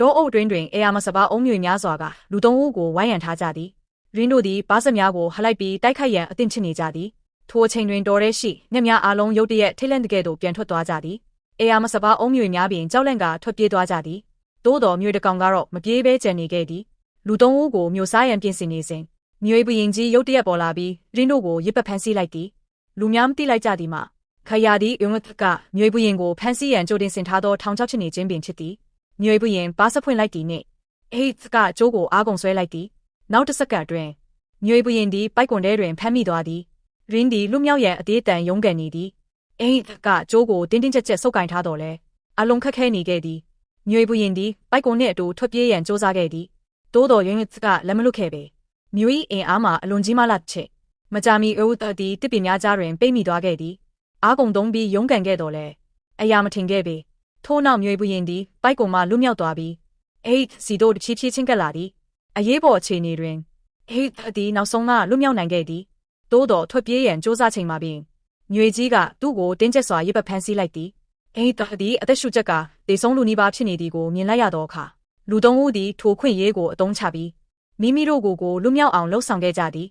တောအုပ်တွင်အေယာမစပါအုံးမြွေများစွာကလူသုံးဦးကိုဝိုင်းရံထားကြသည်ရင်းတို့သည်ဘားစက်များကိုဟလိုက်ပြီးတိုက်ခိုက်ရန်အသင့်ချနေကြသည်ထိုအချိန်တွင်တော်ရဲရှိငှက်များအားလုံးရုတ်တရက်ထိတ်လန့်တကဲ့သို့ပြန်ထွက်သွားကြသည်အေယာမစပါအုံးမြွေများပင်ကြောက်လန့်ကထွက်ပြေးသွားကြသည်သို့တော်မြွေတစ်ကောင်ကတော့မပြေးဘဲကျန်နေခဲ့သည်လူသုံးဦးကိုမျိုးစားရန်ပြင်ဆင်နေစဉ်မြွေဘရင်ကြီးရုတ်တရက်ပေါ်လာပြီးရင်းတို့ကိုရစ်ပတ်ဖမ်းဆီးလိုက်သည်လူများမသိလိုက်ကြသည်မှာခရာသည်ယုံသကမြွေဘရင်ကိုဖမ်းဆီးရန်ကြိုတင်ဆင်ထားသောထောင်ချောက်ချနေခြင်းပင်ဖြစ်သည်မြွေဘရင်ပါးစဖွင့်လိုက်သည်နှင့်ကကျိုးကိုအားကုန်ဆွဲလိုက်သည်နောက်တစ်စက္ကန့်အတွင်းမြွေဘရင်သည်ပိုက်ကွန်ထဲတွင်ဖမ်းမိသွားသည်ရင်းသည်လူမြောက်ရန်အသေးအတန်ရုန်းကန်နေသည်ကကျိုးကိုတင်းတင်းကြပ်ကြပ်ဆုပ်ကင်ထားတော်လဲအလုံးခက်ခဲနေခဲ့သည်မြွေဘရင်သည်ပိုက်ကွန်နှင့်အတူထွက်ပြေးရန်ကြိုးစားခဲ့သည်တိုးတော်ရုံးကလက်မလွတ်ခဲ့ပေမြွေအင်အားမှာအလွန်ကြီးမားလာချက်မကြာမီအုပ်သည်တစ်ပင်များကြားတွင်ပိတ်မိသွားခဲ့သည်အားကုန်သုံးပြီးရုန်းကန်ခဲ့တော်လဲအရာမထင်ခဲ့ပေထို့နောက်မြွေဘရင်သည်ပိုက်ကွန်မှလွတ်မြောက်သွားပြီးစီတို့တချီဖြည်းချင်းကပ်လာသည်အရေးပေါ်အခြေအနေတွင်သည်နောက်ဆုံးကလွတ်မြောက်နိုင်ခဲ့သည်တိုးတော်ထွက်ပြေးရန်စူးစမ်းချိန်မှာပင်မြွေကြီးကသူ့ကိုတင်းကျပ်စွာရစ်ပတ်ဖမ်းဆီးလိုက်သည်သည်အသက်ရှူချက်ကတေဆုံးလူနီးပါးဖြစ်နေသည်ကိုမြင်လိုက်ရသောအခါလူသုံးဦးသည်ထိုခွင့်ရေးကိုအသုံးချပြီးမိမိတို့ကိုလွတ်မြောက်အောင်လှုပ်ဆောင်ခဲ့ကြသည်